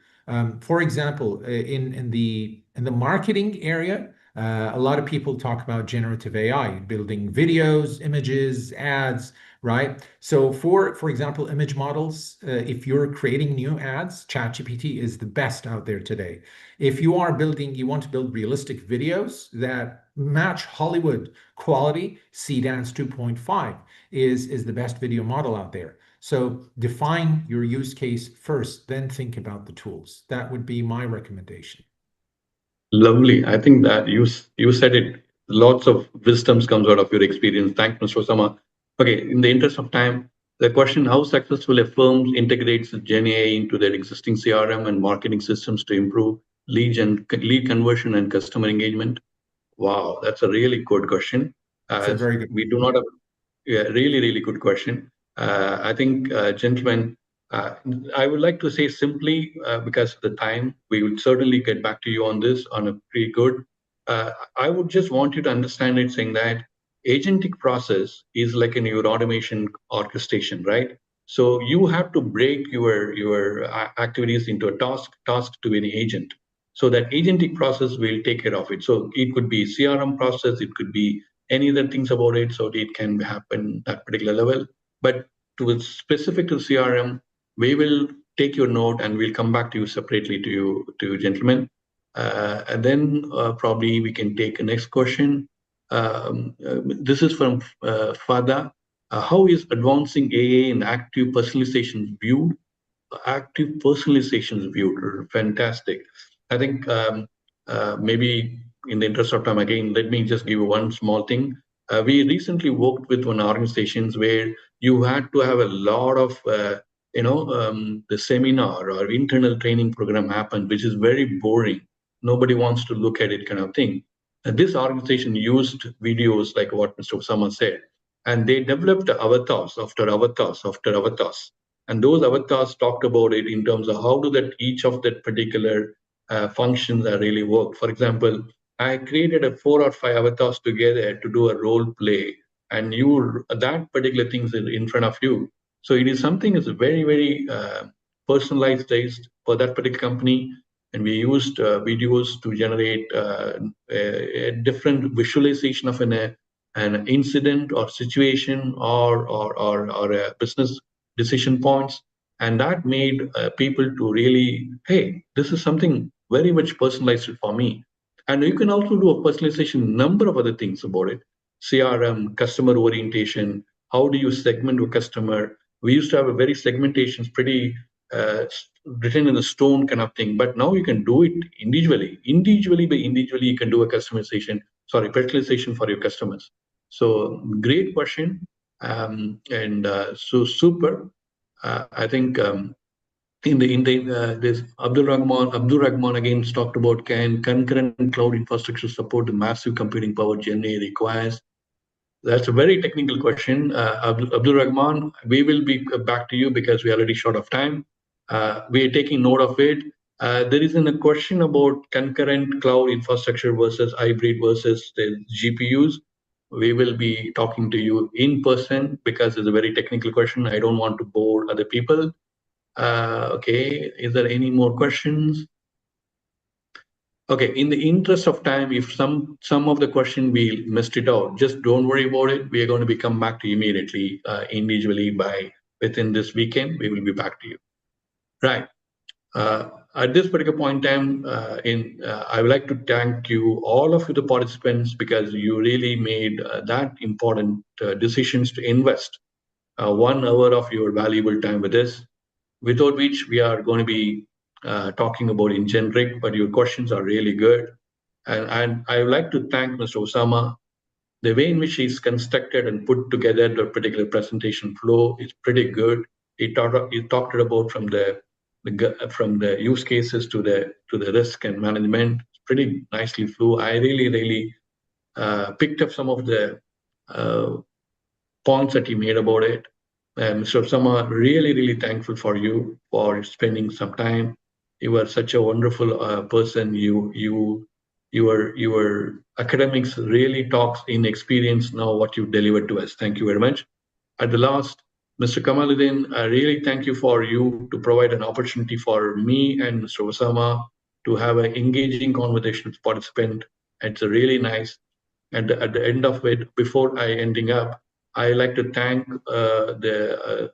For example, in the marketing area, a lot of people talk about generative AI, building videos, images, ads, right? So for example, image models, if you're creating new ads, ChatGPT is the best out there today. If you want to build realistic videos that match Hollywood quality, Cdance 2.5 is the best video model out there. So define your use case first, then think about the tools. That would be my recommendation. lovely. I think that you said it. Lots of wisdoms comes out of your experience. Thanks, Mr. Osama. Okay, in the interest of time, the question: how successful a firm integrates Gen AI into their existing CRM and marketing systems to improve lead conversion and customer engagement? Wow, that's a really good question. It's a very good We do not have yeah, really, really good question. I think, gentlemen, uh, I would like to say simply because of the time, we will certainly get back to you on this on a pretty good. I would just want you to understand it saying that agentic process is like in your automation orchestration, right? So you have to break your activities into a task to an agent. So that agentic process will take care of it. So it could be CRM process, it could be any other things about it, so it can happen at particular level. But to specific to CRM, we will take your note and we'll come back to you separately to you gentlemen. And then probably we can take a next question. This is from Fada. How is advancing AA in active personalization viewed? Active personalization is viewed. Fantastic. I think maybe in the interest of time, again, let me just give you one small thing. We recently worked with one organizations where you had to have a lot of, the seminar or internal training program happen, which is very boring. Nobody wants to look at it kind of thing. And this organization used videos like what Mr. Osama said, and they developed avatars after avatars after avatars, and those avatars talked about it in terms of how do that each of that particular functions are really work. For example, I created a 4 or 5 avatars together to do a role play, and you that particular thing is in front of you. So it is something that's very very personalized taste for that particular company, and we used videos to generate a different visualization of an incident or situation or a business decision points, and that made people to really, hey, this is something very much personalized for me. And you can also do a personalization number of other things about it: CRM, customer orientation, how do you segment a customer. We used to have a very segmentations pretty uh, written in the stone kind of thing, but now you can do it individually by individually. You can do a customization, sorry, personalization for your customers. So great question. And so super. I think this Abdul Rahman again talked about, can concurrent cloud infrastructure support the massive computing power GenA requires? That's a very technical question. Abdul Rahman, we will be back to you because we're already short of time. We are taking note of it. There isn't a question about concurrent cloud infrastructure versus hybrid versus the GPUs. We will be talking to you in person because it's a very technical question. I don't want to bore other people. Okay, is there any more questions? Okay, in the interest of time, if some of the question we missed it out, just don't worry about it. We are going to be come back to you immediately, individually by within this weekend. We will be back to you. Right. At this particular point in time, I would like to thank you, all of you, the participants, because you really made that important decisions to invest 1 hour of your valuable time with us, without which we are going to be talking about in generic, but your questions are really good. And I would like to thank Mr. Osama. The way in which he's constructed and put together the particular presentation flow is pretty good. He talked about from the use cases to the risk and management. It's pretty nicely flew. I really picked up some of the uh, points that he made about it. Mr. Sama, really thankful for you for spending some time. You were such a wonderful person. Your academics really talks in experience now what you delivered to us. Thank you very much. At the last, Mr. Kamaluddin, I really thank you for you to provide an opportunity for me and Mr. Osama to have an engaging conversation with participant. It's a really nice. And at the end of it, before I ending up, I like to thank the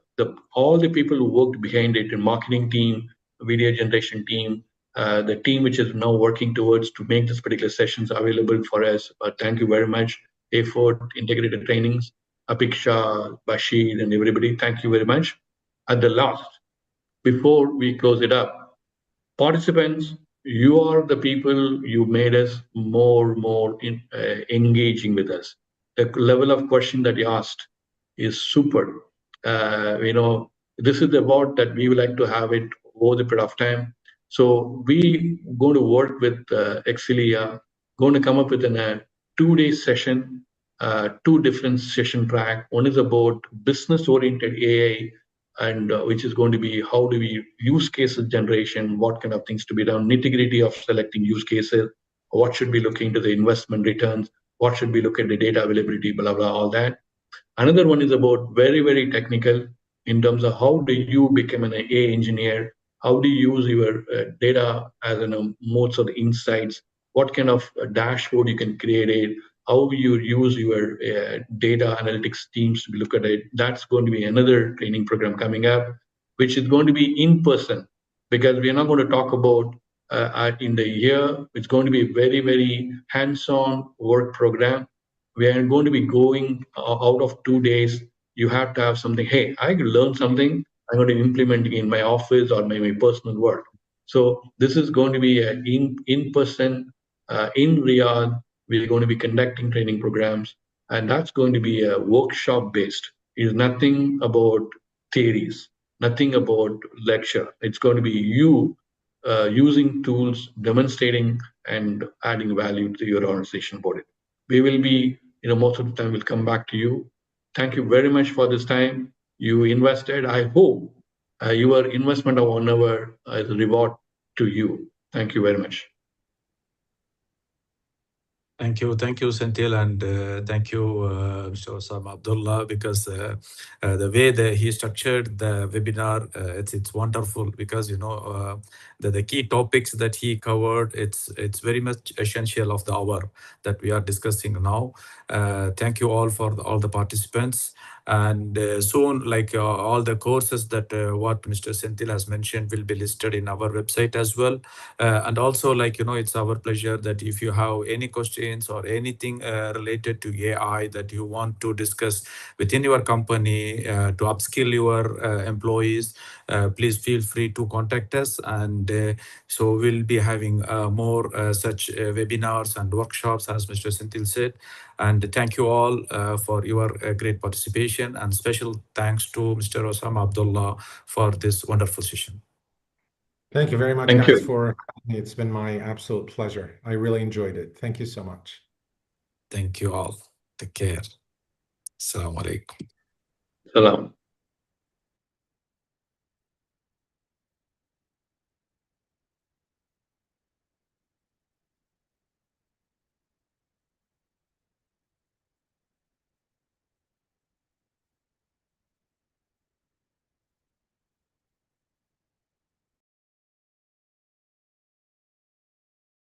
all the people who worked behind it, the marketing team, video generation team, the team which is now working towards to make this particular sessions available for us. Thank you very much. Effort, integrated trainings, Apiksha, Bashir, and everybody. Thank you very much. At the last, before we close it up, participants, you are the people, you made us engaging with us. The level of question that you asked is super. This is the award that we would like to have it over the period of time. So we going to work with Exilia, going to come up with a 2-day session, two different session track. One is about business oriented AI, and which is going to be how do we use cases generation, what kind of things to be done, nitty-gritty of selecting use cases, what should be looking to the investment returns, what should be look at the data availability, blah blah, all that. Another one is about very technical in terms of how do you become an AI engineer, how do you use your data as modes of the insights, what kind of dashboard you can create it, how you use your data analytics teams to look at it. That's going to be another training program coming up, which is going to be in person, because we are not going to talk about in the year. It's going to be a very hands-on work program. We are going to be going out of 2 days. You have to have something. Hey, I learned something. I'm going to implement it in my office or my personal work. So this is going to be in person in Riyadh. We're going to be conducting training programs, and that's going to be a workshop based. It is nothing about theories, nothing about lecture. It's going to be you using tools, demonstrating, and adding value to your organization about it. We will be, most of the time we'll come back to you. Thank you very much for this time you invested. I hope your investment of 1 hour is a reward to you. Thank you very much. Thank you, Senthil, and thank you, Mr. Osama Abdullah, because the way that he structured the webinar, it's wonderful, because the key topics that he covered, it's very much essential of the hour that we are discussing now. Thank you all for all the participants. And soon, like all the courses that what Mr. Senthil has mentioned will be listed in our website as well. And also, it's our pleasure that if you have any questions or anything related to AI that you want to discuss within your company to upskill your employees, please feel free to contact us. And so we'll be having more such webinars and workshops, as Mr. Senthil said. And thank you all for your great participation, and special thanks to Mr. Osama Abdullah for this wonderful session. Thank you very much, Thank guys, you. for having me. It's been my absolute pleasure. I really enjoyed it. Thank you so much. Thank you all. Take care. Assalamu alaikum. Salam.